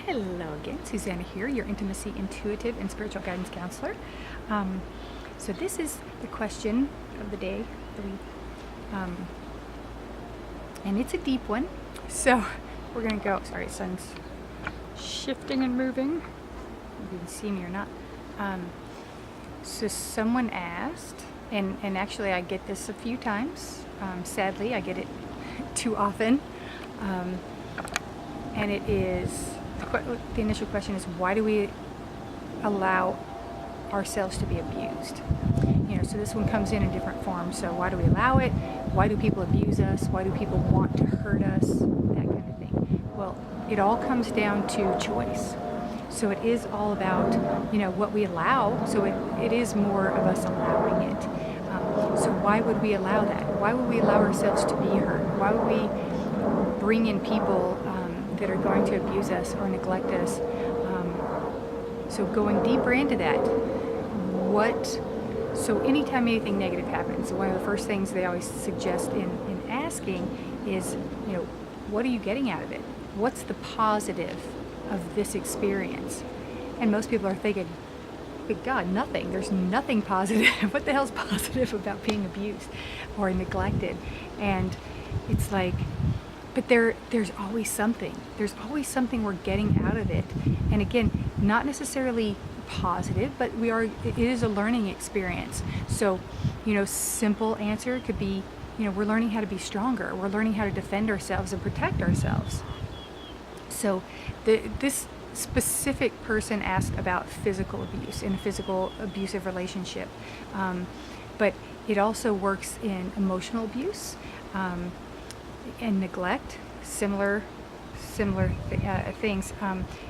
Hello again, Susanna here, your intimacy, intuitive, and spiritual guidance counselor. So this is the question of the day, and it's a deep one. So we're gonna go. Sorry, sun's shifting and moving. If you can see me or not. So someone asked, and actually I get this a few times. Sadly, I get it too often, and it is. The initial question is, why do we allow ourselves to be abused? So this one comes in different forms. So why do we allow it? Why do people abuse us? Why do people want to hurt us? That kind of thing. Well, it all comes down to choice. So it is all about, what we allow. So it is more of us allowing it. So why would we allow that? Why would we allow ourselves to be hurt? Why would we bring in people that are going to abuse us or neglect us? So going deeper into that, so anytime anything negative happens, one of the first things they always suggest in asking is, what are you getting out of it? What's the positive of this experience? And most people are thinking, good God, nothing. There's nothing positive. What the hell's positive about being abused or neglected? And it's like, but there's always something. There's always something we're getting out of it. And again, not necessarily positive, but it is a learning experience. So, simple answer could be, we're learning how to be stronger. We're learning how to defend ourselves and protect ourselves. So this specific person asked about physical abuse in a physical abusive relationship. But it also works in emotional abuse, and neglect, similar things,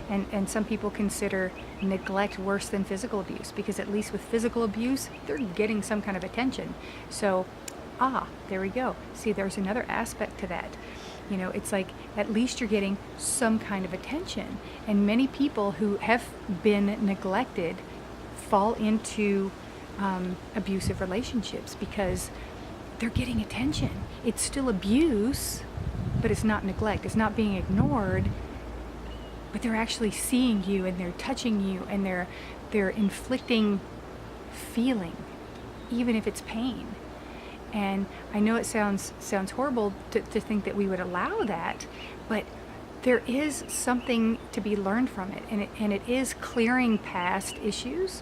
and some people consider neglect worse than physical abuse, because at least with physical abuse they're getting some kind of attention. So there we go. See, there's another aspect to that. It's like, at least you're getting some kind of attention. And many people who have been neglected fall into abusive relationships because they're getting attention. It's still abuse, but it's not neglect. It's not being ignored, but they're actually seeing you, and they're touching you, and they're inflicting feeling, even if it's pain. And I know it sounds horrible to think that we would allow that, but there is something to be learned from it, and it is clearing past issues,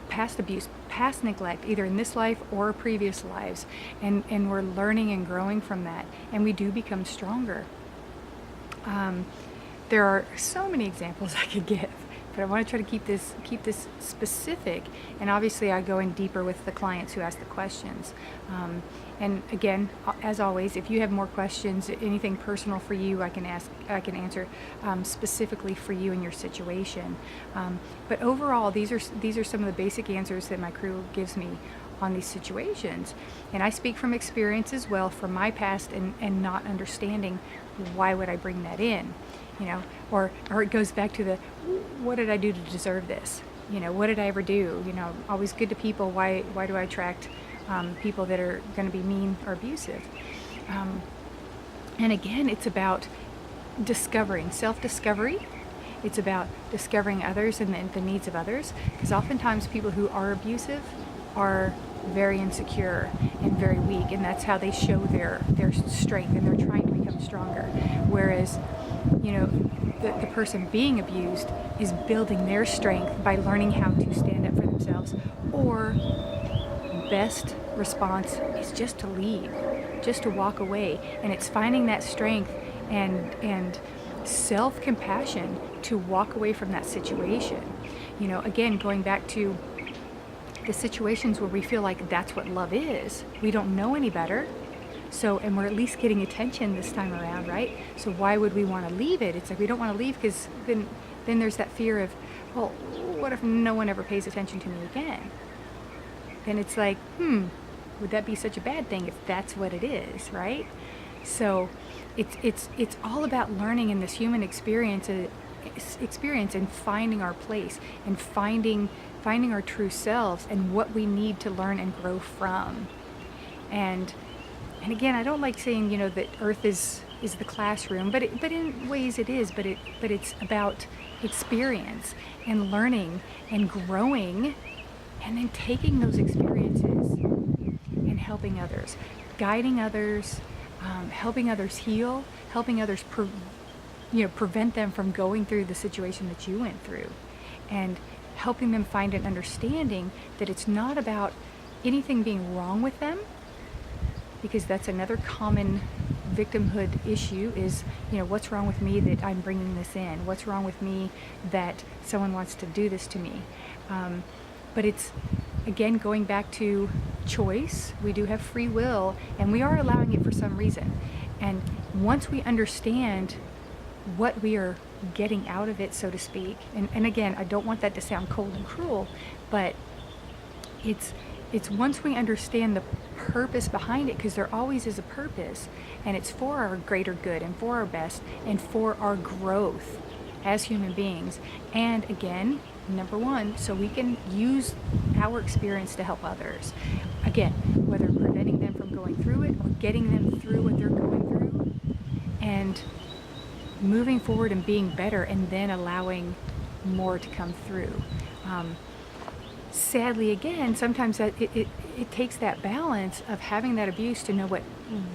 past abuse, past neglect, either in this life or previous lives, and we're learning and growing from that, and we do become stronger. There are so many examples I could give, but I want to try to keep this specific, and obviously I go in deeper with the clients who ask the questions. And again, as always, if you have more questions, anything personal for you, I can answer specifically for you and your situation. But overall, these are some of the basic answers that my crew gives me on these situations. And I speak from experience as well, from my past, and not understanding why would I bring that in, or it goes back to the, what did I do to deserve this? What did I ever do? Always good to people. Why do I attract people that are going to be mean or abusive? And again, it's about discovering, self-discovery. It's about discovering others and the needs of others, because oftentimes people who are abusive are very insecure and very weak, and that's how they show their strength, and they're trying to become stronger. Whereas, the person being abused is building their strength by learning how to stand up for themselves, or best response is just to leave, just to walk away. And it's finding that strength and self-compassion to walk away from that situation. Again, going back to the situations where we feel like that's what love is, we don't know any better. So, and we're at least getting attention this time around, right? So why would we want to leave it? It's like, we don't want to leave because then there's that fear of, well, what if no one ever pays attention to me again? Then it's like, would that be such a bad thing if that's what it is, right? So it's all about learning in this human experience and finding our place, and finding our true selves and what we need to learn and grow from. And again, I don't like saying, that Earth is is the classroom, but in ways it is, but it's about experience and learning and growing, and then taking those experiences and helping others, guiding others, helping others heal, helping others prevent them from going through the situation that you went through, and helping them find an understanding that it's not about anything being wrong with them, because that's another common victimhood issue is, what's wrong with me that I'm bringing this in? What's wrong with me that someone wants to do this to me? But it's, again, going back to choice. We do have free will, and we are allowing it for some reason. And once we understand what we are getting out of it, so to speak, and again, I don't want that to sound cold and cruel, but it's once we understand the purpose behind it, because there always is a purpose, and it's for our greater good and for our best and for our growth as human beings. And again, number one, so we can use our experience to help others. Again, whether preventing them from going through it or getting them through what they're going through and moving forward and being better, and then allowing more to come through. Sadly, again, sometimes that it takes that balance of having that abuse to know what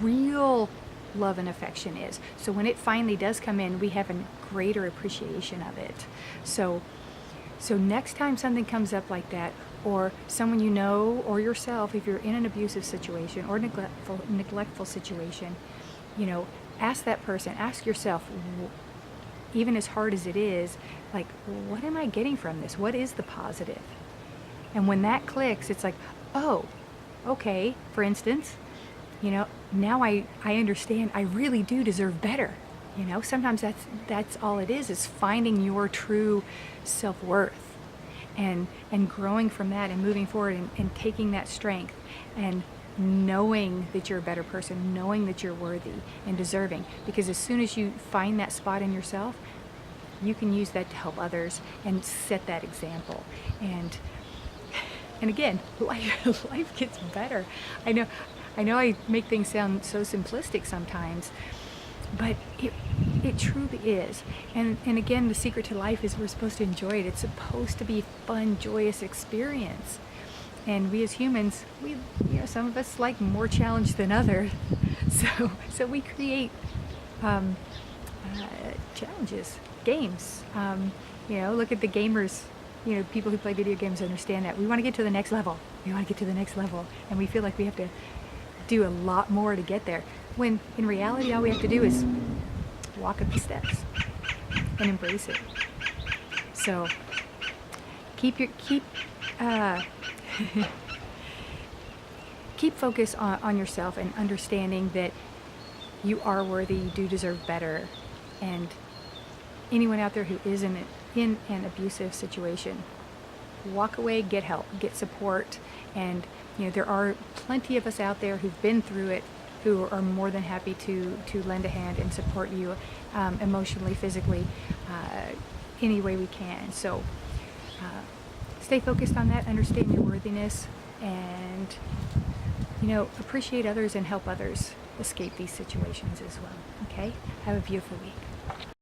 real love and affection is. So when it finally does come in, we have a greater appreciation of it. So next time something comes up like that, or someone you know, or yourself, if you're in an abusive situation or neglectful situation, ask that person, ask yourself, even as hard as it is, like, what am I getting from this? What is the positive? And when that clicks, it's like, oh, okay, for instance, now I understand I really do deserve better. Sometimes that's all it is finding your true self-worth and growing from that and moving forward and taking that strength and knowing that you're a better person, knowing that you're worthy and deserving. Because as soon as you find that spot in yourself, you can use that to help others and set that example. And again, life gets better. I know I make things sound so simplistic sometimes, but it truly is. And again, the secret to life is we're supposed to enjoy it. It's supposed to be a fun, joyous experience. And we as humans, some of us like more challenge than others. So we create challenges, games. Look at the gamers. People who play video games understand that. We want to get to the next level. And we feel like we have to do a lot more to get there. When in reality, all we have to do is walk up the steps and embrace it. So keep focus on yourself and understanding that you are worthy, you do deserve better. And anyone out there who is in an abusive situation, walk away, get help, get support. And there are plenty of us out there who've been through it, who are more than happy to lend a hand and support you emotionally, physically, any way we can. So stay focused on that, understand your worthiness, and appreciate others and help others escape these situations as well. Okay? Have a beautiful week.